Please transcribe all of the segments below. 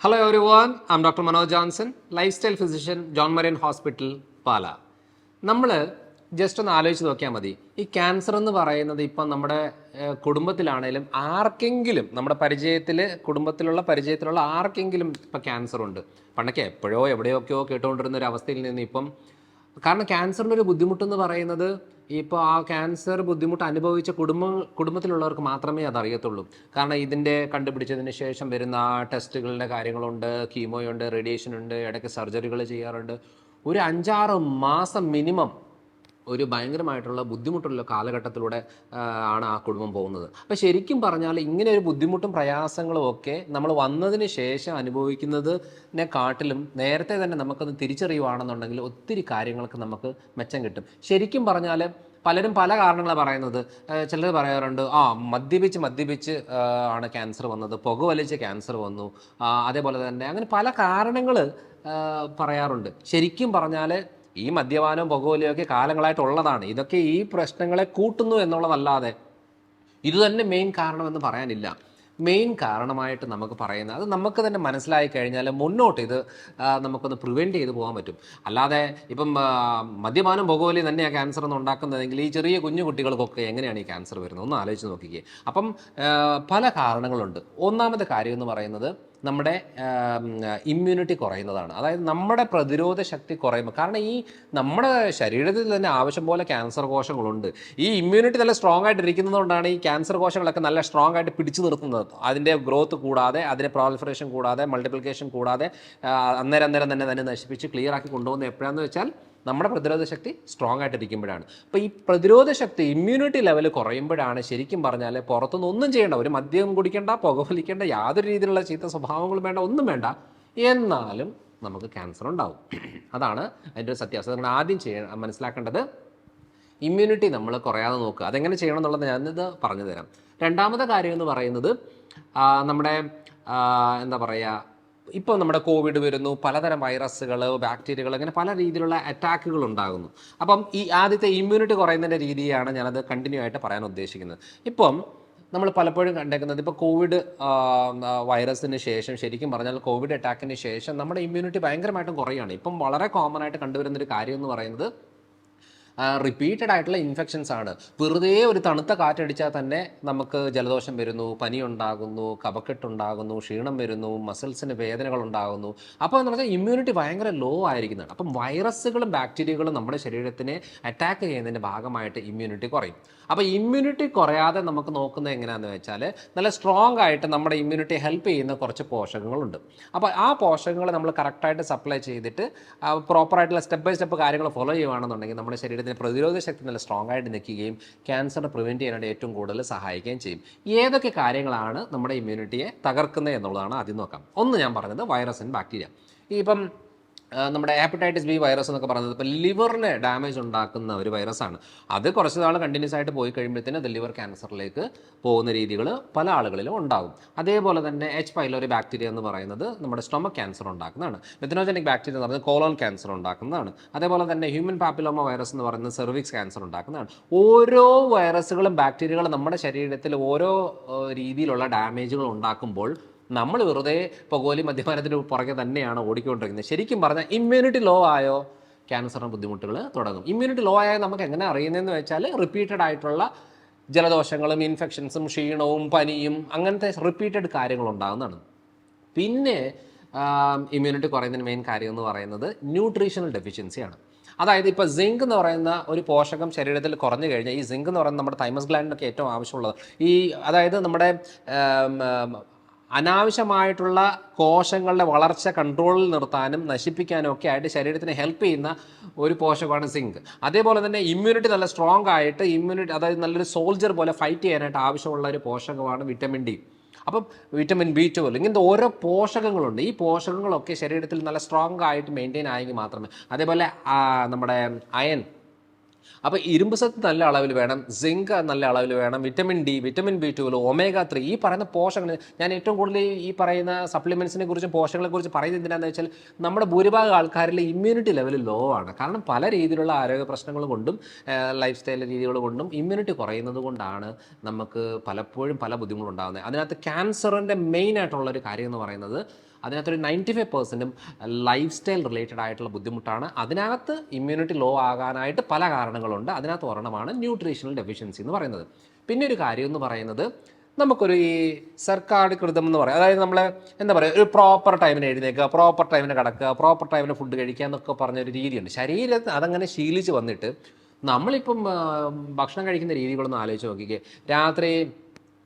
Hello everyone, I'm Dr. Manoj Johnson, lifestyle physician, John Marion Hospital, പാല. നമ്മൾ just ഒന്ന് ആലോചിച്ച് നോക്കിയാൽ മതി. ഈ ക്യാൻസർ എന്ന് പറയുന്നത് ഇപ്പം നമ്മുടെ കുടുംബത്തിലാണേലും ആർക്കെങ്കിലും നമ്മുടെ കുടുംബത്തിലുള്ള ആർക്കെങ്കിലും ഇപ്പം ക്യാൻസർ ഉണ്ട്. പണ്ടൊക്കെ എപ്പോഴോ എവിടെയൊക്കെയോ കേട്ടുകൊണ്ടിരുന്ന ഒരു അവസ്ഥയിൽ നിന്ന് ഇപ്പം കാരണം ക്യാൻസറിൻ്റെ ഒരു ബുദ്ധിമുട്ടെന്ന് പറയുന്നത് ഇപ്പോൾ ആ ക്യാൻസർ ബുദ്ധിമുട്ട് അനുഭവിച്ച കുടുംബത്തിലുള്ളവർക്ക് മാത്രമേ അതറിയത്തുള്ളൂ. കാരണം ഇതിൻ്റെ കണ്ടുപിടിച്ചതിന് ശേഷം വരുന്ന ടെസ്റ്റുകളുടെ കാര്യങ്ങളുണ്ട്, കീമോയുണ്ട്, റേഡിയേഷൻ ഉണ്ട്, ഇടയ്ക്ക് സർജറികൾ ചെയ്യാറുണ്ട്. ഒരു 5-6 മാസം മിനിമം ഒരു ഭയങ്കരമായിട്ടുള്ള ബുദ്ധിമുട്ടുള്ള കാലഘട്ടത്തിലൂടെ ആണ് ആ കുടുംബം പോകുന്നത്. അപ്പോൾ ശരിക്കും പറഞ്ഞാൽ ഇങ്ങനെ ഒരു ബുദ്ധിമുട്ടും പ്രയാസങ്ങളും ഒക്കെ നമ്മൾ വന്നതിന് ശേഷം അനുഭവിക്കുന്നതിനെ കാട്ടിലും നേരത്തെ തന്നെ നമുക്കത് തിരിച്ചറിയുവാണെന്നുണ്ടെങ്കിൽ ഒത്തിരി കാര്യങ്ങൾക്ക് നമുക്ക് മെച്ചം കിട്ടും. ശരിക്കും പറഞ്ഞാൽ പലരും പല കാരണങ്ങളാണ് പറയുന്നത്. ചിലർ പറയാറുണ്ട് മദ്യപിച്ച് ആണ് ക്യാൻസർ വന്നത്, പുകവലിച്ച് ക്യാൻസർ വന്നു, അതേപോലെ തന്നെ അങ്ങനെ പല കാരണങ്ങൾ പറയാറുണ്ട്. ശരിക്കും പറഞ്ഞാൽ ഈ മദ്യപാനവും പുകവലിയൊക്കെ കാലങ്ങളായിട്ടുള്ളതാണ്. ഇതൊക്കെ ഈ പ്രശ്നങ്ങളെ കൂട്ടുന്നു എന്നുള്ളതല്ലാതെ ഇത് തന്നെ മെയിൻ കാരണമെന്ന് പറയാനില്ല. മെയിൻ കാരണമായിട്ട് നമുക്ക് പറയുന്നത് അത് നമുക്ക് തന്നെ മനസ്സിലായി കഴിഞ്ഞാൽ മുന്നോട്ട് ഇത് നമുക്കൊന്ന് പ്രിവെൻറ്റ് ചെയ്ത് പോകാൻ പറ്റും. അല്ലാതെ ഇപ്പം മദ്യപാനം പുകവലി തന്നെയാണ് ക്യാൻസർ എന്ന് ഉണ്ടാക്കുന്നതെങ്കിൽ ഈ ചെറിയ കുഞ്ഞു കുട്ടികൾക്കൊക്കെ എങ്ങനെയാണ് ഈ ക്യാൻസർ വരുന്നത് ഒന്ന് ആലോചിച്ച് നോക്കിക്കേ. അപ്പം പല കാരണങ്ങളുണ്ട്. ഒന്നാമത്തെ കാര്യം എന്ന് പറയുന്നത് നമ്മുടെ ഇമ്മ്യൂണിറ്റി കുറയുന്നതാണ്. അതായത് നമ്മുടെ പ്രതിരോധ ശക്തി കുറയുമ്പോൾ, കാരണം ഈ നമ്മുടെ ശരീരത്തിൽ തന്നെ ആവശ്യം പോലെ ക്യാൻസർ കോശങ്ങളുണ്ട്. ഈ ഇമ്മ്യൂണിറ്റി നല്ല സ്ട്രോങ് ആയിട്ട് ഇരിക്കുന്നത് കൊണ്ടാണ് ഈ ക്യാൻസർ കോശങ്ങളൊക്കെ നല്ല സ്ട്രോങ് ആയിട്ട് പിടിച്ചു നിർത്തുന്നത്. അതിൻ്റെ ഗ്രോത്ത് കൂടാതെ, അതിൻ്റെ പ്രോളിഫറേഷൻ കൂടാതെ, മൾട്ടിപ്ലിക്കേഷൻ കൂടാതെ അന്നേരം തന്നെ നശിപ്പിച്ച് ക്ലിയർ ആക്കി കൊണ്ടുപോകുന്നത് എപ്പോഴാണെന്ന് വെച്ചാൽ നമ്മുടെ പ്രതിരോധ ശക്തി സ്ട്രോങ് ആയിട്ടിരിക്കുമ്പോഴാണ്. അപ്പോൾ ഈ പ്രതിരോധ ശക്തി ഇമ്മ്യൂണിറ്റി ലെവൽ കുറയുമ്പോഴാണ് ശരിക്കും പറഞ്ഞാൽ പുറത്തുനിന്ന് ഒന്നും ചെയ്യേണ്ട, ഒരു മദ്യം കുടിക്കേണ്ട, പുകവലിക്കേണ്ട, യാതൊരു രീതിയിലുള്ള ചീത്ത സ്വഭാവങ്ങളും വേണ്ട, ഒന്നും വേണ്ട, എന്നാലും നമുക്ക് ക്യാൻസർ ഉണ്ടാവും. അതാണ് അതിൻ്റെ ഒരു സത്യാവസ്ഥ. നിങ്ങൾ ആദ്യം മനസ്സിലാക്കേണ്ടത് ഇമ്മ്യൂണിറ്റി നമ്മൾ കുറയാതെ നോക്കുക. അതെങ്ങനെ ചെയ്യണം എന്നുള്ളത് ഞാനിത് പറഞ്ഞു തരാം. രണ്ടാമത്തെ കാര്യം എന്ന് പറയുന്നത് നമ്മുടെ എന്താ പറയുക, ഇപ്പോൾ നമ്മുടെ കോവിഡ് വരുന്നു, പലതരം വൈറസുകൾ, ബാക്ടീരിയകൾ, അങ്ങനെ പല രീതിയിലുള്ള അറ്റാക്കുകൾ ഉണ്ടാകുന്നു. അപ്പം ഈ ആദ്യത്തെ ഇമ്മ്യൂണിറ്റി കുറയുന്നതിൻ്റെ രീതിയാണ് ഞാനത് കണ്ടിന്യൂ ആയിട്ട് പറയാൻ ഉദ്ദേശിക്കുന്നത്. ഇപ്പം നമ്മൾ പലപ്പോഴും കണ്ടേക്കുന്നത് ഇപ്പോൾ കോവിഡ് വൈറസിന് ശേഷം, ശരിക്കും പറഞ്ഞാൽ കോവിഡ് അറ്റാക്കിന് ശേഷം നമ്മുടെ ഇമ്മ്യൂണിറ്റി ഭയങ്കരമായിട്ടും കുറയുകയാണ്. ഇപ്പം വളരെ കോമൺ ആയിട്ട് കണ്ടുവരുന്നൊരു കാര്യം എന്ന് പറയുന്നത് റിപ്പീറ്റഡ് ആയിട്ടുള്ള ഇൻഫെക്ഷൻസ് ആണ്. വെറുതെ ഒരു തണുത്ത കാറ്റടിച്ചാൽ തന്നെ നമുക്ക് ജലദോഷം വരുന്നു, പനി ഉണ്ടാകുന്നു, കഫക്കെട്ടുണ്ടാകുന്നു, ക്ഷീണം വരുന്നു, മസിൽസിന് വേദനകൾ ഉണ്ടാകുന്നു. അപ്പോൾ എന്ന് പറഞ്ഞാൽ ഇമ്മ്യൂണിറ്റി ഭയങ്കര ലോ ആയിരിക്കുന്നതാണ്. അപ്പം വൈറസുകളും ബാക്ടീരിയകളും നമ്മുടെ ശരീരത്തിനെ അറ്റാക്ക് ചെയ്യുന്നതിൻ്റെ ഭാഗമായിട്ട് ഇമ്മ്യൂണിറ്റി കുറയും. അപ്പോൾ ഇമ്മ്യൂണിറ്റി കുറയാതെ നമുക്ക് നോക്കുന്നത് എങ്ങനെയാണെന്ന് വെച്ചാൽ നല്ല സ്ട്രോങ് ആയിട്ട് നമ്മുടെ ഇമ്മ്യൂണിറ്റി ഹെൽപ്പ് ചെയ്യുന്ന കുറച്ച് പോഷകങ്ങളുണ്ട്. അപ്പോൾ ആ പോഷകങ്ങൾ നമ്മൾ കറക്റ്റായിട്ട് സപ്ലൈ ചെയ്തിട്ട് പ്രോപ്പറായിട്ടുള്ള സ്റ്റെപ്പ് ബൈ സ്റ്റെപ്പ് കാര്യങ്ങൾ ഫോളോ ചെയ്യുകയാണെന്നുണ്ടെങ്കിൽ നമ്മുടെ ശരീരത്തിന് പ്രതിരോധ ശക്തി നല്ല സ്ട്രോങ് ആയിട്ട് നിൽക്കുകയും ക്യാൻസറിനെ പ്രിവെൻറ്റ് ചെയ്യാനായിട്ട് ഏറ്റവും കൂടുതൽ സഹായിക്കുകയും ചെയ്യും. ഏതൊക്കെ കാര്യങ്ങളാണ് നമ്മുടെ ഇമ്മ്യൂണിറ്റിയെ തകർക്കുന്നത് എന്നുള്ളതാണ് ആദ്യം നോക്കാം. ഒന്ന് ഞാൻ പറഞ്ഞത് വൈറസ് ആൻഡ് ബാക്ടീരിയ. ഇപ്പം നമ്മുടെ ഹെപ്പറ്റൈറ്റിസ് ബി വൈറസ് എന്നൊക്കെ പറയുന്നത് ഇപ്പോൾ ലിവറിന് ഡാമേജ് ഉണ്ടാക്കുന്ന ഒരു വൈറസാണ്. അത് കുറച്ച് നാൾ കണ്ടിന്യൂസ് ആയിട്ട് പോയി കഴിയുമ്പോഴത്തേന് അത് ലിവർ ക്യാൻസറിലേക്ക് പോകുന്ന രീതികൾ പല ആളുകളിലും ഉണ്ടാകും. അതേപോലെ തന്നെ എച്ച് പൈലോറി ബാക്ടീരിയ എന്ന് പറയുന്നത് നമ്മുടെ സ്റ്റൊമക് ക്യാൻസർ ഉണ്ടാക്കുന്നതാണ്. മെത്തനോജനിക് ബാക്ടീരിയ എന്ന് പറയുന്നത് കോളോൺ ക്യാൻസർ ഉണ്ടാക്കുന്നതാണ്. അതേപോലെ തന്നെ ഹ്യൂമൻ പാപ്പിലോമ വൈറസ് എന്ന് പറയുന്നത് സെർവിക്സ് ക്യാൻസർ ഉണ്ടാക്കുന്നതാണ്. ഓരോ വൈറസുകളും ബാക്ടീരിയകളും നമ്മുടെ ശരീരത്തിൽ ഓരോ രീതിയിലുള്ള ഡാമേജുകൾ ഉണ്ടാക്കുമ്പോൾ നമ്മൾ വെറുതെ പുകവലി മദ്യപാനത്തിന് പുറകെ തന്നെയാണ് ഓടിക്കൊണ്ടിരിക്കുന്നത്. ശരിക്കും പറഞ്ഞാൽ ഇമ്മ്യൂണിറ്റി ലോ ആയോ ക്യാൻസറിന് ബുദ്ധിമുട്ടുകൾ തുടങ്ങും. ഇമ്മ്യൂണിറ്റി ലോ ആയാൽ നമുക്ക് എങ്ങനെ അറിയുന്നതെന്ന് വെച്ചാൽ റിപ്പീറ്റഡ് ആയിട്ടുള്ള ജലദോഷങ്ങളും ഇൻഫെക്ഷൻസും ക്ഷീണവും പനിയും അങ്ങനത്തെ റിപ്പീറ്റഡ് കാര്യങ്ങൾ ഉണ്ടാകുന്നതാണ്. പിന്നെ ഇമ്മ്യൂണിറ്റി കുറയുന്നതിന് മെയിൻ കാര്യം എന്ന് പറയുന്നത് ന്യൂട്രീഷണൽ ഡെഫിഷ്യൻസിയാണ്. അതായത് ഇപ്പോൾ സിങ്ക് എന്ന് പറയുന്ന ഒരു പോഷകം ശരീരത്തിൽ കുറഞ്ഞു കഴിഞ്ഞാൽ, ഈ സിങ്ക് എന്ന് പറയുന്നത് നമ്മുടെ തൈമസ് ഗ്ലാൻഡിനൊക്കെ ഏറ്റവും ആവശ്യമുള്ളത്, അതായത് നമ്മുടെ അനാവശ്യമായിട്ടുള്ള കോശങ്ങളുടെ വളർച്ച കൺട്രോളിൽ നിർത്താനും നശിപ്പിക്കാനും ഒക്കെ ആയിട്ട് ശരീരത്തിന് ഹെൽപ്പ് ചെയ്യുന്ന ഒരു പോഷകമാണ് സിങ്ക്. അതേപോലെ തന്നെ ഇമ്മ്യൂണിറ്റി നല്ല സ്ട്രോങ് ആയിട്ട് അതായത് നല്ലൊരു സോൾജർ പോലെ ഫൈറ്റ് ചെയ്യാനായിട്ട് ആവശ്യമുള്ള ഒരു പോഷകമാണ് വിറ്റമിൻ ഡി. അപ്പം വിറ്റമിൻ B12 ഇങ്ങനത്തെ ഓരോ പോഷകങ്ങളുണ്ട്. ഈ പോഷകങ്ങളൊക്കെ ശരീരത്തിൽ നല്ല സ്ട്രോങ് ആയിട്ട് മെയിൻറ്റെയിൻ ആയെങ്കിൽ മാത്രമേ. അതേപോലെ നമ്മുടെ അയൺ, അപ്പോൾ ഇരുമ്പ് സത്ത് നല്ല അളവിൽ വേണം, സിങ്ക് നല്ല അളവിൽ വേണം, vitamin D, vitamin B12, omega-3, ഈ പറയുന്ന പോഷകങ്ങൾ. ഞാൻ ഏറ്റവും കൂടുതൽ ഈ പറയുന്ന സപ്ലിമെൻറ്റ്സിനെ കുറിച്ചും പോഷകങ്ങളെ കുറിച്ച് പറയുന്നത് എന്തിനാണെന്ന് വെച്ചാൽ നമ്മുടെ ഭൂരിഭാഗം ആൾക്കാരിലെ ഇമ്മ്യൂണിറ്റി ലെവൽ ലോ ആണ്. കാരണം പല രീതിയിലുള്ള ആരോഗ്യ പ്രശ്നങ്ങൾ കൊണ്ടും ലൈഫ് സ്റ്റൈൽ രീതികൾ കൊണ്ടും ഇമ്മ്യൂണിറ്റി കുറയുന്നത് കൊണ്ടാണ് നമുക്ക് പലപ്പോഴും പല ബുദ്ധിമുട്ടുണ്ടാകുന്നത്. അതിനകത്ത് ക്യാൻസറിൻ്റെ മെയിൻ ആയിട്ടുള്ളൊരു കാര്യം എന്ന് പറയുന്നത് അതിനകത്തൊരു 95% ലൈഫ് സ്റ്റൈൽ റിലേറ്റഡ് ആയിട്ടുള്ള ബുദ്ധിമുട്ടാണ്. അതിനകത്ത് ഇമ്മ്യൂണിറ്റി ലോ ആകാനായിട്ട് പല കാരണങ്ങളുണ്ട്. അതിനകത്ത് ഒരെണ്ണമാണ് ന്യൂട്രീഷണൽ ഡെഫിഷ്യൻസി എന്ന് പറയുന്നത്. പിന്നെ ഒരു കാര്യം എന്ന് പറയുന്നത് നമുക്കൊരു ഈ സർക്കാരികൃതം എന്ന് പറയാം, അതായത് നമ്മൾ എന്താ പറയുക, ഒരു പ്രോപ്പർ ടൈമിന് എഴുന്നേൽക്കുക, പ്രോപ്പർ ടൈമിന് കിടക്കുക, പ്രോപ്പർ ടൈമിന് ഫുഡ് കഴിക്കുക എന്നൊക്കെ പറഞ്ഞൊരു രീതിയുണ്ട്. ശരീരത്തിന് അതങ്ങനെ ശീലിച്ച് വന്നിട്ട് നമ്മളിപ്പം ഭക്ഷണം കഴിക്കുന്ന രീതികളൊന്നും ആലോചിച്ച് നോക്കിക്കേ. രാത്രി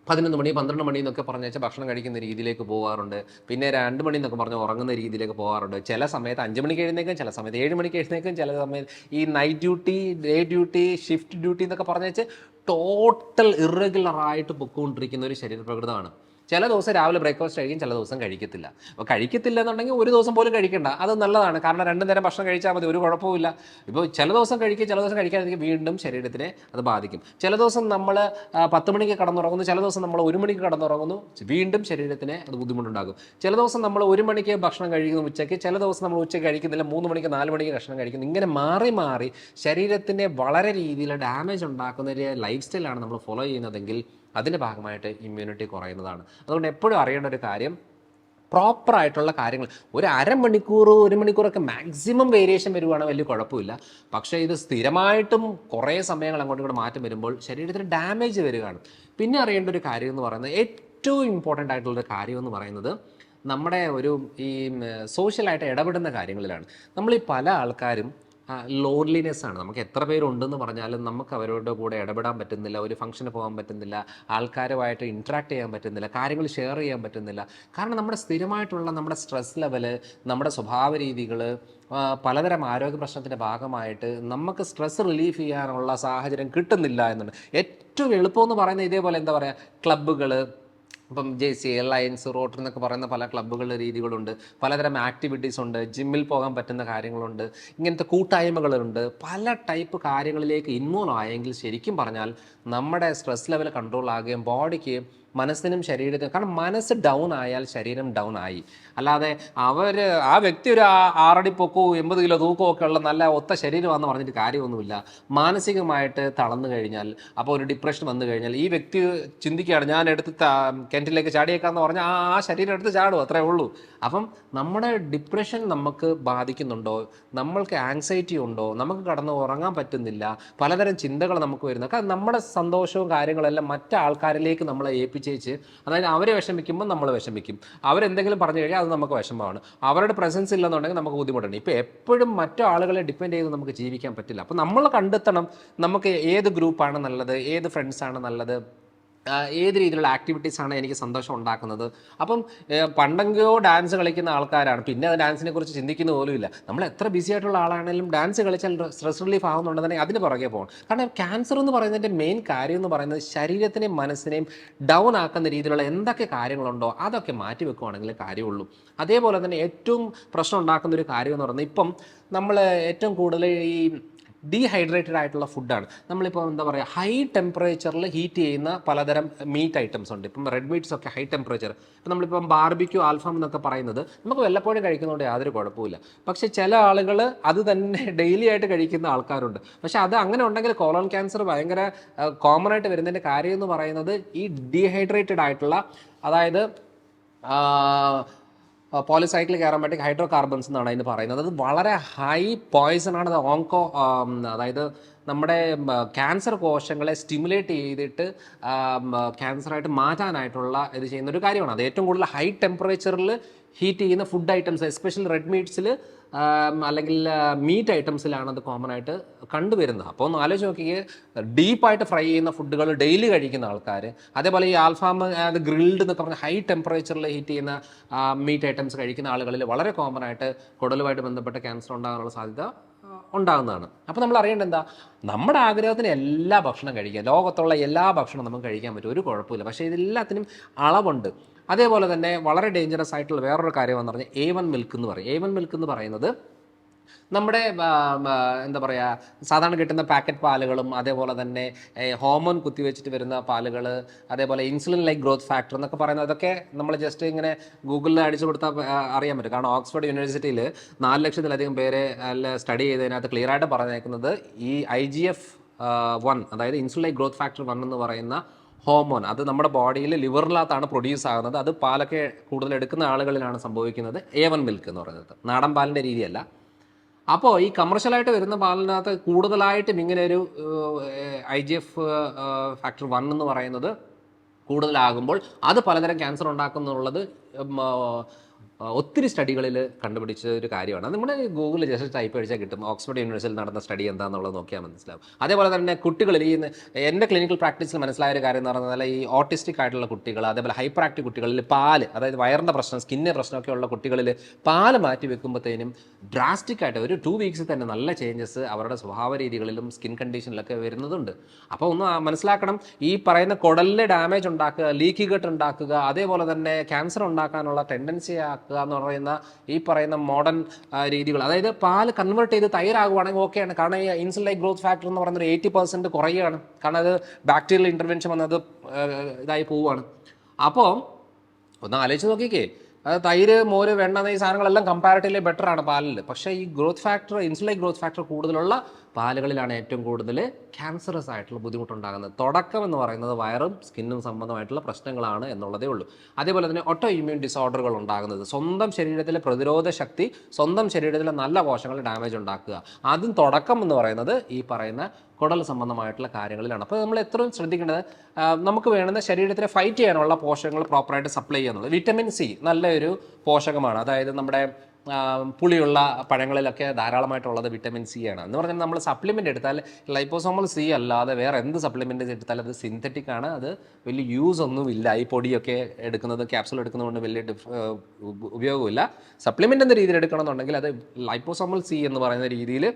11 മണി 12 മണി എന്നൊക്കെ പറഞ്ഞു വെച്ചാൽ ഭക്ഷണം കഴിക്കുന്ന രീതിയിലേക്ക് പോകാറുണ്ട്. പിന്നെ 2 മണി എന്നൊക്കെ പറഞ്ഞ് ഉറങ്ങുന്ന രീതിയിലേക്ക് പോകാറുണ്ട്. ചില സമയത്ത് 5 മണിക്ക് എഴുന്നേക്കും, ചില സമയത്ത് 7 മണിക്ക് എഴുന്നേക്കും, ചില സമയത്ത് ഈ night duty, day duty, shift duty എന്നൊക്കെ പറഞ്ഞു വെച്ച് ടോട്ടൽ ഇറഗുലറായിട്ട് പൊയ്ക്കൊണ്ടിരിക്കുന്ന ഒരു ശരീരപ്രകൃതമാണ്. ചില ദിവസം രാവിലെ ബ്രേക്ക്ഫാസ്റ്റ് കഴിക്കും, ചില ദിവസം കഴിക്കത്തില്ല. അപ്പോൾ കഴിക്കത്തില്ല എന്നുണ്ടെങ്കിൽ ഒരു ദിവസം പോലും കഴിക്കണ്ട, അത് നല്ലതാണ്. കാരണം 2 നേരം ഭക്ഷണം കഴിച്ചാൽ മതി, ഒരു കുഴപ്പമില്ല. ഇപ്പോൾ ചില ദിവസം കഴിക്കും, ചില ദിവസം കഴിക്കാതിരിക്കും, വീണ്ടും ശരീരത്തിനെ അത് ബാധിക്കും. ചില ദിവസം നമ്മൾ 10 മണിക്ക് കടന്നുറങ്ങുന്നു, ചില ദിവസം നമ്മൾ 1 മണിക്ക് കടന്നുറങ്ങുന്നു, വീണ്ടും ശരീരത്തിന് അത് ബുദ്ധിമുട്ടുണ്ടാകും. ചില ദിവസം നമ്മൾ 1 മണിക്ക് ഭക്ഷണം കഴിക്കുന്നു ഉച്ചയ്ക്ക്, ചില ദിവസം നമ്മൾ ഉച്ചയ്ക്ക് കഴിക്കുന്നില്ല, 3 മണിക്ക് 4 മണിക്ക് ഭക്ഷണം കഴിക്കുന്നു. ഇങ്ങനെ മാറി മാറി ശരീരത്തിൻ്റെ വളരെ രീതിയിൽ ഡാമേജ് ഉണ്ടാക്കുന്ന ഒരു ലൈഫ് സ്റ്റൈലാണ് നമ്മൾ ഫോളോ ചെയ്യുന്നതെങ്കിൽ അതിൻ്റെ ഭാഗമായിട്ട് ഇമ്മ്യൂണിറ്റി കുറയുന്നതാണ്. അതുകൊണ്ട് എപ്പോഴും അറിയേണ്ട ഒരു കാര്യം, പ്രോപ്പറായിട്ടുള്ള കാര്യങ്ങൾ ഒരു അരമണിക്കൂർ 1 മണിക്കൂറൊക്കെ മാക്സിമം വേരിയേഷൻ വരുവാണെങ്കിൽ വലിയ കുഴപ്പമില്ല. പക്ഷേ ഇത് സ്ഥിരമായിട്ടും കുറേ സമയങ്ങൾ അങ്ങോട്ടും ഇങ്ങോട്ട് മാറ്റം വരുമ്പോൾ ശരീരത്തിന് ഡാമേജ് വരികയാണ്. പിന്നെ അറിയേണ്ട ഒരു കാര്യം എന്ന് പറയുന്നത്, ഏറ്റവും ഇമ്പോർട്ടൻ്റ് ആയിട്ടുള്ളൊരു കാര്യം എന്ന് പറയുന്നത് നമ്മുടെ ഒരു ഈ സോഷ്യലായിട്ട് ഇടപെടുന്ന കാര്യങ്ങളിലാണ്. നമ്മളീ പല ആൾക്കാരും ലോൺലിനെസ് ആണ്. നമുക്ക് എത്ര പേരുണ്ടെന്ന് പറഞ്ഞാലും നമുക്ക് അവരുടെ കൂടെ ഇടപെടാൻ പറ്റുന്നില്ല, ഒരു ഫംഗ്ഷന് പോകാൻ പറ്റുന്നില്ല, ആൾക്കാരുമായിട്ട് ഇൻട്രാക്ട് ചെയ്യാൻ പറ്റുന്നില്ല, കാര്യങ്ങൾ ഷെയർ ചെയ്യാൻ പറ്റുന്നില്ല. കാരണം നമ്മുടെ സ്ഥിരമായിട്ടുള്ള നമ്മുടെ സ്ട്രെസ് ലെവല്, നമ്മുടെ സ്വഭാവ രീതികൾ, പലതരം ആരോഗ്യ പ്രശ്നത്തിൻ്റെ ഭാഗമായിട്ട് നമുക്ക് സ്ട്രെസ് റിലീഫ് ചെയ്യാനുള്ള സാഹചര്യം കിട്ടുന്നില്ല എന്നുണ്ട്. ഏറ്റവും എളുപ്പമെന്ന് പറയുന്നത് ഇതേപോലെ എന്താ പറയുക, ക്ലബ്ബുകൾ, ഇപ്പം JC, ലയൺസ്, റോട്ടറി എന്നൊക്കെ പറയുന്ന പല ക്ലബ്ബുകളുടെ രീതികളുണ്ട്, പലതരം ആക്ടിവിറ്റീസ് ഉണ്ട്, ജിമ്മിൽ പോകാൻ പറ്റുന്ന കാര്യങ്ങളുണ്ട്, ഇങ്ങനത്തെ കൂട്ടായ്മകളുണ്ട്. പല ടൈപ്പ് കാര്യങ്ങളിലേക്ക് ഇൻവോൾവ് ആയെങ്കിൽ ശരിക്കും പറഞ്ഞാൽ നമ്മുടെ സ്ട്രെസ് ലെവൽ കൺട്രോൾ ആകുകയും ബോഡിക്ക്, മനസ്സിനും ശരീരത്തിനും, കാരണം മനസ്സ് ഡൗൺ ആയാൽ ശരീരം ഡൗൺ ആയി. അല്ലാതെ ആ വ്യക്തി ഒരു 6 അടി പൊക്കവും 80 കിലോ തൂക്കവും ഒക്കെ ഉള്ള നല്ല ഒത്ത ശരീരമാണെന്ന് പറഞ്ഞിട്ട് കാര്യമൊന്നുമില്ല. മാനസികമായിട്ട് തളർന്നു കഴിഞ്ഞാൽ, അപ്പോൾ ഒരു ഡിപ്രഷൻ വന്നു കഴിഞ്ഞാൽ ഈ വ്യക്തി ചിന്തിക്കുകയാണ്, ഞാൻ എടുത്ത് കിണറ്റിലേക്ക് ചാടിയേക്കാന്ന് പറഞ്ഞാൽ ആ ശരീരം എടുത്ത് ചാടും, അത്രേ ഉള്ളൂ. അപ്പം നമ്മുടെ ഡിപ്രഷൻ നമുക്ക് ബാധിക്കുന്നുണ്ടോ, നമ്മൾക്ക് ആങ്സൈറ്റി ഉണ്ടോ, നമുക്ക് കടന്ന് ഉറങ്ങാൻ പറ്റുന്നില്ല, പലതരം ചിന്തകൾ നമുക്ക് വരുന്നു. കാരണം നമ്മുടെ സന്തോഷവും കാര്യങ്ങളെല്ലാം മറ്റാൾക്കാരിലേക്ക് നമ്മളെ ഏൽപ്പിച്ചേച്ച്, അതായത് അവരെ വിഷമിക്കുമ്പോൾ നമ്മൾ വിഷമിക്കും, അവരെന്തെങ്കിലും പറഞ്ഞു കഴിഞ്ഞാൽ അത് നമുക്ക് വിഷമമാണ്, അവരുടെ പ്രസൻസ് ഇല്ലെന്നുണ്ടെങ്കിൽ നമുക്ക് ബുദ്ധിമുട്ടുണ്ട്. ഇപ്പോൾ എപ്പോഴും മറ്റു ആളുകളെ ഡിപ്പെൻഡ് ചെയ്ത് നമുക്ക് ജീവിക്കാൻ പറ്റില്ല. അപ്പോൾ നമ്മൾ കണ്ടെത്തണം നമുക്ക് ഏത് ഗ്രൂപ്പാണ് നല്ലത്, ഏത് ഫ്രണ്ട്സാണ് നല്ലത്, ഏത് രീതിയിലുള്ള ആക്ടിവിറ്റീസാണ് എനിക്ക് സന്തോഷം ഉണ്ടാക്കുന്നത്. അപ്പം പണ്ടെങ്കിലോ ഡാൻസ് കളിക്കുന്ന ആൾക്കാരാണ്, പിന്നെ അത് ഡാൻസിനെ കുറിച്ച് ചിന്തിക്കുന്ന പോലുമില്ല. നമ്മൾ എത്ര ബിസി ആയിട്ടുള്ള ആളാണെങ്കിലും ഡാൻസ് കളിച്ചാൽ സ്ട്രെസ് റിലീഫ് ആകുന്നുണ്ടെന്നുണ്ടെങ്കിൽ അതിന് പുറകെ പോകണം. കാരണം ക്യാൻസർ എന്ന് പറയുന്നതിൻ്റെ മെയിൻ കാര്യം എന്ന് പറയുന്നത് ശരീരത്തിനെയും മനസ്സിനെയും ഡൗൺ ആക്കുന്ന രീതിയിലുള്ള എന്തൊക്കെ കാര്യങ്ങളുണ്ടോ അതൊക്കെ മാറ്റി വെക്കുകയാണെങ്കിൽ കാര്യമുള്ളൂ. അതേപോലെ തന്നെ ഏറ്റവും പ്രശ്നം ഉണ്ടാക്കുന്ന ഒരു കാര്യം എന്ന് പറയുന്നത്, ഇപ്പം നമ്മൾ ഏറ്റവും കൂടുതൽ ഈ ഡീഹൈഡ്രേറ്റഡ് ആയിട്ടുള്ള ഫുഡാണ്. നമ്മളിപ്പോൾ എന്താ പറയുക, ഹൈ ടെമ്പറേച്ചറിൽ ഹീറ്റ് ചെയ്യുന്ന പലതരം മീറ്റ് ഐറ്റംസ് ഉണ്ട്. ഇപ്പം റെഡ് മീറ്റ്സ് ഒക്കെ ഹൈ ടെമ്പറേച്ചർ, ഇപ്പം നമ്മളിപ്പം ബാർബിക്യൂ, ആൽഫാം എന്നൊക്കെ പറയുന്നത് നമുക്ക് വല്ലപ്പോഴും കഴിക്കുന്നതുകൊണ്ട് യാതൊരു കുഴപ്പമില്ല. പക്ഷേ ചില ആളുകൾ അത് തന്നെ ഡെയിലി ആയിട്ട് കഴിക്കുന്ന ആൾക്കാരുണ്ട്. പക്ഷേ അത് അങ്ങനെ ഉണ്ടെങ്കിൽ കോളൻ ക്യാൻസർ ഭയങ്കര കോമൺ ആയിട്ട് വരുന്നതിൻ്റെ കാര്യം എന്ന് പറയുന്നത് ഈ ഡീഹൈഡ്രേറ്റഡ് ആയിട്ടുള്ള, അതായത് പോളിസൈക്ലിക് ആരോമാറ്റിക് ഹൈഡ്രോ കാർബൺസ് എന്നാണ് അതിന് പറയുന്നത്. അത് വളരെ ഹൈ പോയ്സൺ ആണ്. അതായത് നമ്മുടെ ക്യാൻസർ കോശങ്ങളെ സ്റ്റിമുലേറ്റ് ചെയ്തിട്ട് ക്യാൻസറായിട്ട് മാറ്റാനായിട്ടുള്ള ഇത് ചെയ്യുന്നൊരു കാര്യമാണ്. അത് ഏറ്റവും കൂടുതൽ ഹൈ ടെമ്പറേച്ചറിൽ ഹീറ്റ് ചെയ്യുന്ന ഫുഡ് ഐറ്റംസ്, എസ്പെഷ്യലി റെഡ് മീറ്റ്സിൽ അല്ലെങ്കിൽ മീറ്റ് ഐറ്റംസിലാണ് അത് കോമൺ ആയിട്ട് കണ്ടുവരുന്നത്. അപ്പോൾ ഒന്ന് ആലോചിച്ച് നോക്കിയേ, ഡീപ്പായിട്ട് ഫ്രൈ ചെയ്യുന്ന ഫുഡുകൾ ഡെയിലി കഴിക്കുന്ന ആൾക്കാർ, അതേപോലെ ഈ ആൽഫാം, അത് ഗ്രിൽഡ് എന്നൊക്കെ പറഞ്ഞാൽ ഹൈ ടെമ്പറേച്ചറിൽ ഹീറ്റ് ചെയ്യുന്ന മീറ്റ് ഐറ്റംസ് കഴിക്കുന്ന ആളുകളിൽ വളരെ കോമൺ ആയിട്ട് കുടലുമായിട്ട് ബന്ധപ്പെട്ട ക്യാൻസർ ഉണ്ടാകാനുള്ള സാധ്യത ഉണ്ടാകുന്നതാണ്. അപ്പോൾ നമ്മൾ അറിയേണ്ടത് എന്താ, നമ്മുടെ ആഗ്രഹത്തിന് എല്ലാ ഭക്ഷണം കഴിക്കാം, ലോകത്തുള്ള എല്ലാ ഭക്ഷണവും നമുക്ക് കഴിക്കാൻ പറ്റും, ഒരു കുഴപ്പമില്ല. പക്ഷേ ഇതെല്ലാത്തിനും അളവുണ്ട്. അതേപോലെ തന്നെ വളരെ ഡേഞ്ചറസ് ആയിട്ടുള്ള വേറൊരു കാര്യമെന്ന് പറഞ്ഞാൽ A1 മിൽക്ക് എന്ന് പറയും. A1 മിൽക്ക് എന്ന് പറയുന്നത് നമ്മുടെ എന്താ പറയുക, സാധാരണ കിട്ടുന്ന പാക്കറ്റ് പാലുകളും, അതേപോലെ തന്നെ ഹോർമോൺ കുത്തിവെച്ചിട്ട് വരുന്ന പാലുകൾ, അതേപോലെ ഇൻസുലിൻ ലൈക്ക് ഗ്രോത്ത് ഫാക്ടർ എന്നൊക്കെ പറയുന്നത്, അതൊക്കെ നമ്മൾ ജസ്റ്റ് ഇങ്ങനെ ഗൂഗിളിൽ അടിച്ചു കൊടുത്താൽ അറിയാൻ പറ്റും. കാരണം ഓക്സ്ഫോർഡ് യൂണിവേഴ്സിറ്റിയിൽ 4 ലക്ഷത്തിലധികം പേരെ സ്റ്റഡി ചെയ്തതിനകത്ത് ക്ലിയറായിട്ട് പറഞ്ഞേക്കുന്നത് ഈ IGF-1, അതായത് ഇൻസുലിൻ ലൈക്ക് ഗ്രോത്ത് ഫാക്ടർ 1 എന്ന് പറയുന്ന ഹോർമോൺ, അത് നമ്മുടെ ബോഡിയിൽ ലിവറിനകത്താണ് പ്രൊഡ്യൂസ് ആകുന്നത്. അത് പാലൊക്കെ കൂടുതൽ എടുക്കുന്ന ആളുകളിലാണ് സംഭവിക്കുന്നത്. A1 മിൽക്ക് എന്ന് പറയുന്നത് നാടൻ പാലിൻ്റെ രീതിയല്ല. അപ്പോൾ ഈ കമേഴ്ഷ്യലായിട്ട് വരുന്ന പാലിനകത്ത് കൂടുതലായിട്ടും ഇങ്ങനെ ഒരു IGF ഫാക്ടർ 1 എന്ന് പറയുന്നത് കൂടുതലാകുമ്പോൾ അത് പലതരം ക്യാൻസർ ഉണ്ടാക്കുന്നുള്ളത് ഒത്തിരി സ്റ്റഡികളിൽ കണ്ടുപിടിച്ച ഒരു കാര്യമാണ്. നമ്മുടെ ഗൂഗിളിൽ ജസ്റ്റ് ടൈപ്പ് അടിച്ചാൽ കിട്ടും. ഓക്സ്ഫോർഡ് യൂണിവേഴ്സിറ്റിയിൽ നടന്ന സ്റ്റഡി എന്താണെന്നുള്ളത് നോക്കിയാൽ മനസ്സിലാവും. അതേപോലെ തന്നെ കുട്ടികളിൽ എൻ്റെ ക്ലിനിക്കൽ പ്രാക്ടീസിൽ മനസ്സിലായ ഒരു കാര്യം എന്ന് പറഞ്ഞാൽ ഈ ഓട്ടിസ്റ്റിക് ആയിട്ടുള്ള കുട്ടികൾ, അതേപോലെ ഹൈപ്പർ ആക്റ്റീവ് കുട്ടികളിൽ പാല്, അതായത് വയറിൻ്റെ പ്രശ്നം, സ്കിന്നിൻ്റെ പ്രശ്നമൊക്കെ ഉള്ള കുട്ടികളിൽ പാല് മാറ്റി വെക്കുമ്പോഴത്തേനും ഡ്രാസ്റ്റിക് ആയിട്ട് ഒരു 2 വീക്സിൽ തന്നെ നല്ല ചേഞ്ചസ് അവരുടെ സ്വഭാവ രീതികളിലും സ്കിൻ കണ്ടീഷനിലൊക്കെ വരുന്നതുണ്ട്. അപ്പോൾ ഒന്ന് മനസ്സിലാക്കണം, ഈ പറയുന്ന കുടലിലെ ഡാമേജ് ഉണ്ടാക്കുക, ലീക്കി ഗട്ട് ഉണ്ടാക്കുക, അതേപോലെ തന്നെ ക്യാൻസർ ഉണ്ടാക്കാനുള്ള ടെൻഡൻസി എന്ന് പറയുന്ന ഈ പറയുന്ന മോഡേൺ രീതികൾ, അതായത് പാല് കൺവേർട്ട് ചെയ്ത് തൈരാകുവാണെങ്കിൽ ഓക്കെയാണ്. കാരണം ഈ ഇൻസുലിൻ ലൈക്ക് ഗ്രോത്ത് ഫാക്ടർ എന്ന് പറയുന്നത് 80% കുറയുകയാണ്. കാരണം അത് ബാക്ടീരിയൽ ഇൻ്റർവെൻഷൻ വന്നത് ഇതായി പോവുകയാണ്. അപ്പോൾ ഒന്ന് ആലോചിച്ച് നോക്കിക്കേ, അത് തൈര്, മോര്, വെണ്ണ, ഈ സാധനങ്ങളെല്ലാം കമ്പാരിറ്റീവ്ലി ബെറ്റർ ആണ് പാലിൽ. പക്ഷേ ഈ growth factor, insulin like growth factor കൂടുതലുള്ള പാലുകളിലാണ് ഏറ്റവും കൂടുതൽ ക്യാൻസറസ് ആയിട്ടുള്ള ബുദ്ധിമുട്ടുണ്ടാകുന്നത്. തുടക്കം എന്ന് പറയുന്നത് വയറും സ്കിന്നും സംബന്ധമായിട്ടുള്ള പ്രശ്നങ്ങളാണ് എന്നുള്ളതേ ഉള്ളൂ. അതേപോലെ തന്നെ ഓട്ടോ ഇമ്മ്യൂൺ ഡിസോർഡറുകൾ ഉണ്ടാകുന്നത്, സ്വന്തം ശരീരത്തിലെ പ്രതിരോധ ശക്തി, സ്വന്തം ശരീരത്തിലെ നല്ല കോശങ്ങൾ ഡാമേജ് ഉണ്ടാക്കുക, അതും തുടക്കം എന്ന് പറയുന്നത് ഈ പറയുന്ന കുടൽ സംബന്ധമായിട്ടുള്ള കാര്യങ്ങളിലാണ്. അപ്പോൾ നമ്മൾ എത്രയും ശ്രദ്ധിക്കേണ്ടത്, നമുക്ക് വേണ്ടുന്ന ശരീരത്തിനെ ഫൈറ്റ് ചെയ്യാനുള്ള പോഷകങ്ങൾ പ്രോപ്പറായിട്ട് സപ്ലൈ ചെയ്യുന്നുള്ളത്. വിറ്റമിൻ സി നല്ലൊരു പോഷകമാണ്. അതായത് നമ്മുടെ പുളിയുള്ള പഴങ്ങളിലൊക്കെ ധാരാളമായിട്ടുള്ളത് വിറ്റമിൻ സി ആണ്. എന്ന് പറഞ്ഞാൽ നമ്മൾ സപ്ലിമെൻ്റ് എടുത്താൽ ലൈപ്പോസോമൽ സി അല്ലാതെ വേറെ എന്ത് സപ്ലിമെൻ്റ് എടുത്താൽ അത് സിന്തറ്റിക് ആണ്, അത് വലിയ യൂസ് ഒന്നുമില്ല. ഈ പൊടിയൊക്കെ എടുക്കുന്നത്, ക്യാപ്സുൾ എടുക്കുന്നതുകൊണ്ട് വലിയ ഉപയോഗമില്ല. സപ്ലിമെൻ്റ് എന്ന രീതിയിൽ എടുക്കണമെന്നുണ്ടെങ്കിൽ അത് ലൈപ്പോസോമൽ സി എന്ന് പറയുന്ന രീതിയിൽ,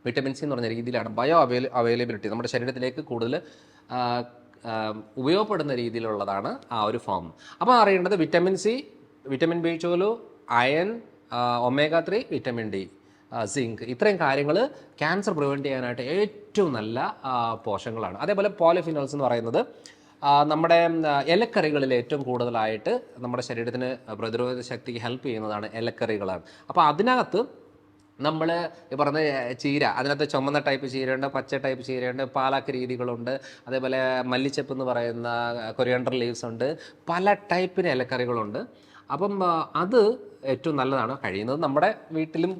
വിറ്റമിൻ സി എന്ന് പറഞ്ഞ രീതിയിലാണ് ബയോ അവൈലബിലിറ്റി നമ്മുടെ ശരീരത്തിലേക്ക് കൂടുതൽ ഉപയോഗപ്പെടുന്ന രീതിയിലുള്ളതാണ് ആ ഒരു ഫോം. അപ്പോൾ അറിയേണ്ടത് vitamin C, vitamin B12, iron, omega-3, vitamin D, zinc, ഇത്രയും കാര്യങ്ങൾ ക്യാൻസർ പ്രിവെൻറ്റ് ചെയ്യാനായിട്ട് ഏറ്റവും നല്ല പോഷകങ്ങളാണ്. അതേപോലെ പോളിഫിനോൾസ് എന്ന് പറയുന്നത് നമ്മുടെ ഇലക്കറികളിൽ ഏറ്റവും കൂടുതലായിട്ട് നമ്മുടെ ശരീരത്തിന് പ്രതിരോധ ശക്തിക്ക് ഹെൽപ്പ് ചെയ്യുന്നതാണ് ഇലക്കറികളാണ്. അപ്പോൾ അതിനകത്ത് നമ്മൾ ഈ പറഞ്ഞ ചീര, അതിനകത്ത് ചുമന്ന ടൈപ്പ് ചീരയുണ്ട്, പച്ച ടൈപ്പ് ചീരയുണ്ട്, പാലാക്ക് രീതികളുണ്ട്, അതേപോലെ മല്ലിച്ചപ്പ് എന്ന് പറയുന്ന കൊറിയാണ്ടർ ലീവ്സ് ഉണ്ട്, പല ടൈപ്പിന് ഇലക്കറികളുണ്ട്. അപ്പം അത് ഏറ്റവും നല്ലതാണ്. കഴിയുന്നത് നമ്മുടെ വീട്ടിലും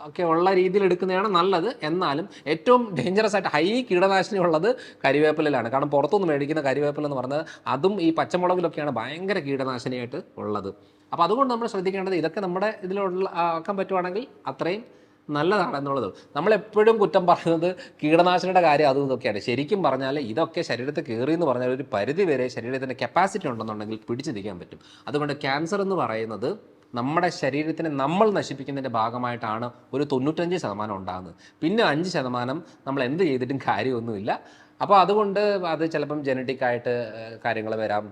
ഒക്കെ ഉള്ള രീതിയിൽ എടുക്കുന്നതാണ് നല്ലത്. എന്നാലും ഏറ്റവും ഡേഞ്ചറസ് ആയിട്ട് ഹൈ കീടനാശിനി ഉള്ളത് കരിവേപ്പിലാണ്. കാരണം പുറത്തുനിന്ന് മേടിക്കുന്ന കരിവേപ്പില എന്ന് പറഞ്ഞത് അതും ഈ പച്ചമുളകിലൊക്കെയാണ് ഭയങ്കര കീടനാശിനിയായിട്ട് ഉള്ളത്. അപ്പോൾ അതുകൊണ്ട് നമ്മൾ ശ്രദ്ധിക്കേണ്ടത് ഇതൊക്കെ നമ്മുടെ ഇതിലുള്ള ആക്കാൻ പറ്റുവാണെങ്കിൽ അത്രയും നല്ലതാണെന്നുള്ളത്. നമ്മളെപ്പോഴും കുറ്റം പറയുന്നത് കീടനാശിനിയുടെ കാര്യം അതും ഇതൊക്കെയാണ്. ശരിക്കും പറഞ്ഞാൽ ഇതൊക്കെ ശരീരത്തിൽ കയറി എന്ന് പറഞ്ഞാൽ ഒരു പരിധി വരെ ശരീരത്തിൻ്റെ കപ്പാസിറ്റി ഉണ്ടെന്നുണ്ടെങ്കിൽ പിടിച്ചു നിൽക്കാൻ പറ്റും. അതുകൊണ്ട് ക്യാൻസർ എന്ന് പറയുന്നത് നമ്മുടെ ശരീരത്തിനെ നമ്മൾ നശിപ്പിക്കുന്നതിൻ്റെ ഭാഗമായിട്ടാണ് ഒരു 95% ഉണ്ടാകുന്നത്. പിന്നെ 5% നമ്മൾ എന്ത് ചെയ്തിട്ടും കാര്യമൊന്നുമില്ല. അപ്പോൾ അതുകൊണ്ട് അത് ചിലപ്പം ജനറ്റിക്കായിട്ട് കാര്യങ്ങൾ വരാം,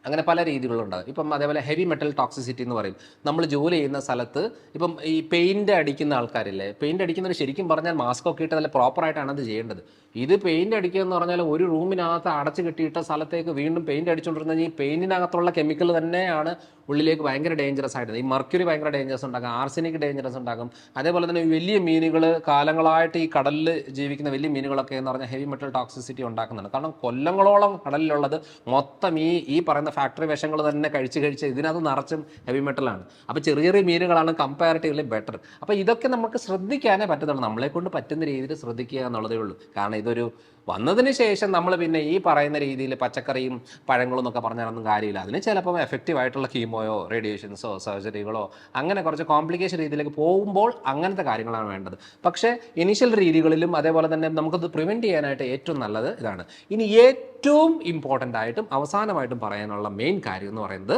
അങ്ങനെ പല രീതികളുണ്ടാകും. ഇപ്പം അതേപോലെ ഹെവി മെറ്റൽ ടോക്സിസിറ്റി എന്ന് പറയും. നമ്മൾ ജോലി ചെയ്യുന്ന സ്ഥലത്ത് ഇപ്പം ഈ പെയിൻറ്റ് അടിക്കുന്ന ആൾക്കാരില്ലേ, പെയിൻറ്റ് അടിക്കുന്നവർ ശരിക്കും പറഞ്ഞാൽ മാസ്ക് ഒക്കെ ഇട്ട് നല്ല പ്രോപ്പറായിട്ടാണ് അത് ചെയ്യേണ്ടത്. ഇത് പെയിൻറ്റ് അടിക്കുക എന്ന് പറഞ്ഞാൽ ഒരു റൂമിനകത്ത് അടച്ചു കെട്ടിയിട്ട സ്ഥലത്തേക്ക് വീണ്ടും പെയിൻറ്റ് അടിച്ചുകൊണ്ടിരുന്നത് ഈ പെയിൻറ്റിനകത്തുള്ള കെമിക്കൽ തന്നെയാണ് ഉള്ളിലേക്ക് ഭയങ്കര ഡേഞ്ചറസ് ആയിട്ട്. ഈ മർക്യൂറി ഭയങ്കര ഡേഞ്ചറസ് ഉണ്ടാകും, ആർസനിക് ഡേഞ്ചറസ് ഉണ്ടാകും. അതേപോലെ തന്നെ വലിയ മീനുകൾ, കാലങ്ങളായിട്ട് ഈ കടലിൽ ജീവിക്കുന്ന വലിയ മീനുകളൊക്കെ എന്ന് പറഞ്ഞാൽ ഹെവി മെറ്റൽ ടോക്സിസിറ്റി ഉണ്ടാക്കുന്നുണ്ട്. കാരണം കൊല്ലങ്ങളോളം കടലിലുള്ളത് മൊത്തം ഈ പറയുന്ന ഫാക്ടറി വിഷങ്ങൾ തന്നെ കഴിച്ച് ഇതിനകത്ത് നിറച്ചും ഹെവി മെറ്റലാണ്. അപ്പോൾ ചെറിയ ചെറിയ മീനുകളാണ് കമ്പാരിറ്റീവ്ലി ബെറ്റർ. അപ്പോൾ ഇതൊക്കെ നമുക്ക് ശ്രദ്ധിക്കാനേ പറ്റുന്നുള്ളൂ. നമ്മളെ കൊണ്ട് പറ്റുന്ന രീതിയിൽ ശ്രദ്ധിക്കുക എന്നുള്ളതേ ഉള്ളൂ. കാരണം ഇതൊരു വന്നതിന് ശേഷം നമ്മൾ പിന്നെ ഈ പറയുന്ന രീതിയിൽ പച്ചക്കറിയും പഴങ്ങളും എന്നൊക്കെ പറഞ്ഞാലൊന്നും കാര്യമില്ല. അതിന് ചിലപ്പോൾ എഫക്റ്റീവ് ആയിട്ടുള്ള കീമോയോ റേഡിയേഷൻസോ സർജറികളോ അങ്ങനെ കുറച്ച് കോംപ്ലിക്കേഷൻ രീതിയിലേക്ക് പോകുമ്പോൾ അങ്ങനത്തെ കാര്യങ്ങളാണ് വേണ്ടത്. പക്ഷേ ഇനീഷ്യൽ രീതികളിലും അതേപോലെ തന്നെ നമുക്കത് പ്രിവെൻറ്റ് ചെയ്യാനായിട്ട് ഏറ്റവും നല്ലത് ഇതാണ്. ഇനി ഏറ്റവും ഇമ്പോർട്ടൻ്റ് ആയിട്ടും അവസാനമായിട്ടും പറയാനുള്ള മെയിൻ കാര്യം എന്ന് പറയുന്നത്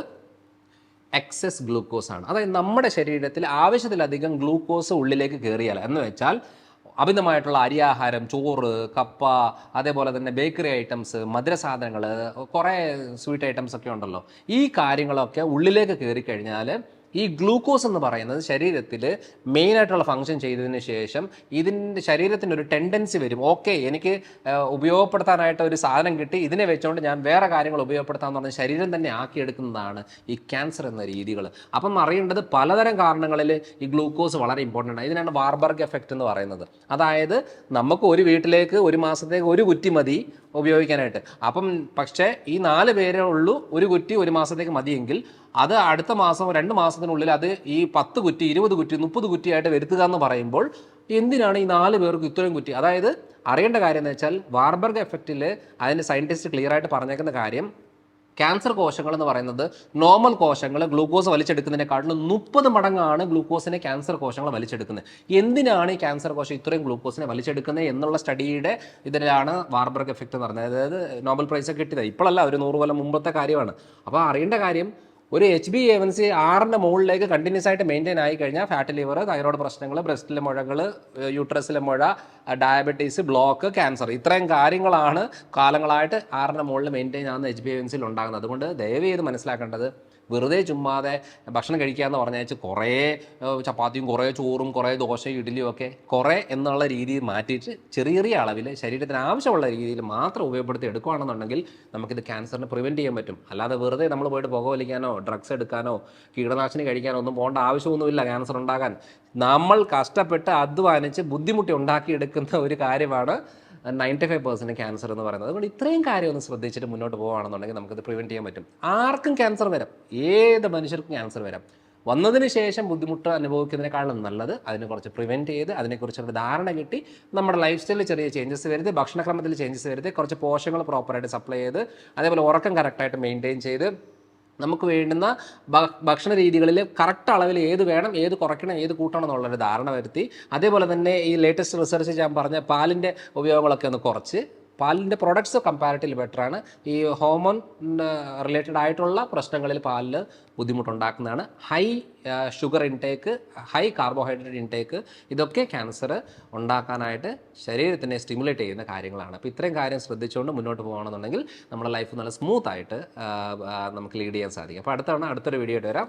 എക്സസ് ഗ്ലൂക്കോസ് ആണ്. അതായത് നമ്മുടെ ശരീരത്തിൽ ആവശ്യത്തിലധികം ഗ്ലൂക്കോസ് ഉള്ളിലേക്ക് കയറിയാൽ എന്ന് വെച്ചാൽ അമിതമായിട്ടുള്ള അരിയാഹാരം, ചോറ്, കപ്പ, അതേപോലെ തന്നെ ബേക്കറി ഐറ്റംസ്, മധുരസാധനങ്ങൾ, കുറേ സ്വീറ്റ് ഐറ്റംസ് ഒക്കെ ഉണ്ടല്ലോ, ഈ കാര്യങ്ങളൊക്കെ ഉള്ളിലേക്ക് കയറി കഴിഞ്ഞാൽ ഈ ഗ്ലൂക്കോസ് എന്ന് പറയുന്നത് ശരീരത്തിൽ മെയിനായിട്ടുള്ള ഫങ്ഷൻ ചെയ്തതിന് ശേഷം ഇതിൻ്റെ ശരീരത്തിന് ഒരു ടെൻഡൻസി വരും, ഓക്കെ എനിക്ക് ഉപയോഗപ്പെടുത്താനായിട്ട് ഒരു സാധനം കിട്ടി, ഇതിനെ വെച്ചുകൊണ്ട് ഞാൻ വേറെ കാര്യങ്ങൾ ഉപയോഗപ്പെടുത്താമെന്ന് പറഞ്ഞ് ശരീരം തന്നെ ആക്കിയെടുക്കുന്നതാണ് ഈ ക്യാൻസർ എന്ന രീതികൾ. അപ്പം അറിയേണ്ടത് പലതരം കാരണങ്ങളിൽ ഈ ഗ്ലൂക്കോസ് വളരെ ഇമ്പോർട്ടൻ്റ് ആണ്. ഇതിനാണ് വാർബർഗ് എഫക്റ്റ് എന്ന് പറയുന്നത്. അതായത് നമുക്ക് ഒരു വീട്ടിലേക്ക് ഒരു മാസത്തേക്ക് ഒരു കുറ്റി മതി ഉപയോഗിക്കാനായിട്ട്. അപ്പം പക്ഷേ ഈ 4 പേരേ ഉള്ളൂ, ഒരു കുറ്റി ഒരു മാസത്തേക്ക് മതിയെങ്കിൽ അത് അടുത്ത മാസം 2 മാസത്തിനുള്ളിൽ അത് ഈ 10 കുറ്റി 20 കുറ്റി 30 കുറ്റിയായിട്ട് വരുത്തുക എന്ന് പറയുമ്പോൾ എന്തിനാണ് ഈ 4 പേർക്ക് ഇത്രയും കുറ്റി? അതായത് അറിയേണ്ട കാര്യം എന്ന് വെച്ചാൽ വാർബർഗ് എഫക്റ്റിൽ അതിൻ്റെ സയൻറ്റിസ്റ്റ് ക്ലിയർ ആയിട്ട് പറഞ്ഞേക്കുന്ന കാര്യം, ക്യാൻസർ കോശങ്ങൾ എന്ന് പറയുന്നത് നോർമൽ കോശങ്ങൾ ഗ്ലൂക്കോസ് വലിച്ചെടുക്കുന്നതിനെക്കാട്ടിലും 30 മടങ്ങാണ് ഗ്ലൂക്കോസിനെ ക്യാൻസർ കോശങ്ങൾ വലിച്ചെടുക്കുന്നത്. എന്തിനാണ് ഈ ക്യാൻസർ കോശം ഇത്രയും ഗ്ലൂക്കോസിനെ വലിച്ചെടുക്കുന്നത് എന്നുള്ള സ്റ്റഡിയുടെ ഇതിലാണ് വാർബർഗ് എഫക്റ്റ് എന്ന് പറഞ്ഞത്. അതായത് നോബൽ പ്രൈസ് കിട്ടിയത് ഇപ്പോഴല്ല, ഒരു 100 കൊല്ലം മുമ്പത്തെ കാര്യമാണ്. അപ്പോൾ അറിയേണ്ട കാര്യം, ഒരു HbA1c 6ന്റെ മുകളിലേക്ക് കണ്ടിന്യൂസ് ആയിട്ട് മെയിൻറ്റെയിൻ ആയി കഴിഞ്ഞാൽ ഫാറ്റ് ലിവർ, തൈറോയ്ഡ് പ്രശ്നങ്ങൾ, ബ്രസ്റ്റിലെ മുഴകൾ, യൂട്രസിലെ മുഴ, ഡയബറ്റീസ്, ബ്ലോക്ക്, ക്യാൻസർ, ഇത്രയും കാര്യങ്ങളാണ് കാലങ്ങളായിട്ട് 6ന്റെ മുകളിൽ മെയിൻറ്റെയിൻ ആകുന്ന HbA1cയിൽ ഉണ്ടാകുന്നത്. അതുകൊണ്ട് ദയവ് ചെയ്ത് മനസ്സിലാക്കേണ്ടത്, വെറുതെ ചുമ്മാതെ ഭക്ഷണം കഴിക്കുക എന്ന് പറഞ്ഞാൽ കുറേ ചപ്പാത്തിയും കുറേ ചോറും കുറേ ദോശയും ഇഡ്ഡലിയും ഒക്കെ കുറേ എന്നുള്ള രീതിയിൽ മാറ്റിയിട്ട് ചെറിയ ചെറിയ അളവിൽ ശരീരത്തിന് ആവശ്യമുള്ള രീതിയിൽ മാത്രം ഉപയോഗപ്പെടുത്തി എടുക്കുകയാണെന്നുണ്ടെങ്കിൽ നമുക്കിത് ക്യാൻസറിനെ പ്രിവെൻറ്റ് ചെയ്യാൻ പറ്റും. അല്ലാതെ വെറുതെ നമ്മൾ പോയിട്ട് പുകവലിക്കാനോ ഡ്രഗ്സ് എടുക്കാനോ കീടനാശിനി കഴിക്കാനോ ഒന്നും പോകേണ്ട ആവശ്യമൊന്നുമില്ല ക്യാൻസർ ഉണ്ടാകാൻ. നമ്മൾ കഷ്ടപ്പെട്ട് അധ്വാനിച്ച് ബുദ്ധിമുട്ടി ഉണ്ടാക്കിയെടുക്കുന്ന ഒരു കാര്യമാണ് 95% ക്യാൻസർ എന്ന് പറയുന്നത്. അതുകൊണ്ട് ഇത്രയും കാര്യം ഒന്ന് ശ്രദ്ധിച്ചിട്ട് മുന്നോട്ട് പോകുകയാണെന്നുണ്ടെങ്കിൽ നമുക്കത് പ്രിവെൻറ്റ് ചെയ്യാൻ പറ്റും. ആർക്കും ക്യാൻസർ വരാം, ഏത് മനുഷ്യർക്കും ക്യാൻസർ വരാം. വന്നതിന് ശേഷം ബുദ്ധിമുട്ട് അനുഭവിക്കുന്നതിനേക്കാളും നല്ലത് അതിനെ കുറച്ച് പ്രിവെൻറ്റ് ചെയ്ത് അതിനെക്കുറിച്ചൊരു ധാരണ കിട്ടി നമ്മുടെ ലൈഫ് സ്റ്റൈലിൽ ചെറിയ ചേഞ്ചസ് വരുത്തി, ഭക്ഷണക്രമത്തിൽ ചേഞ്ചസ് വരുത്തി, കുറച്ച് പോഷകങ്ങൾ പ്രോപ്പറായിട്ട് സപ്ലൈ ചെയ്ത്, അതേപോലെ ഉറക്കം കറക്റ്റായിട്ട് മെയിൻറ്റെയിൻ ചെയ്ത്, നമുക്ക് വേണ്ടുന്ന ഭക്ഷണ രീതികളിൽ കറക്റ്റ് അളവിൽ ഏത് വേണം, ഏത് കുറയ്ക്കണം, ഏത് കൂട്ടണം എന്നുള്ളൊരു ധാരണ വരുത്തി, അതേപോലെ തന്നെ ഈ ലേറ്റസ്റ്റ് റിസർച്ച് ഞാൻ പറഞ്ഞ പാലിൻ്റെ ഉപയോഗങ്ങളൊക്കെ ഒന്ന് കുറച്ച്, പാലിൻ്റെ പ്രൊഡക്ട്സ് കമ്പാരിറ്റീവ്ലി ബെറ്ററാണ്. ഈ ഹോർമോൺ റിലേറ്റഡ് ആയിട്ടുള്ള പ്രശ്നങ്ങളിൽ പാലിൽ ബുദ്ധിമുട്ടുണ്ടാക്കുന്നതാണ്. High sugar intake, high carbohydrate intake, ഇതൊക്കെ ക്യാൻസർ ഉണ്ടാക്കാനായിട്ട് ശരീരത്തിനെ സ്റ്റിമുലേറ്റ് ചെയ്യുന്ന കാര്യങ്ങളാണ്. അപ്പോൾ ഇത്രയും കാര്യം ശ്രദ്ധിച്ചുകൊണ്ട് മുന്നോട്ട് പോകുകയാണെന്നുണ്ടെങ്കിൽ നമ്മുടെ ലൈഫ് നല്ല സ്മൂത്തായിട്ട് നമുക്ക് ലീഡ് ചെയ്യാൻ സാധിക്കും. അപ്പോൾ അടുത്തൊരു വീഡിയോ ആയിട്ട് വരാം.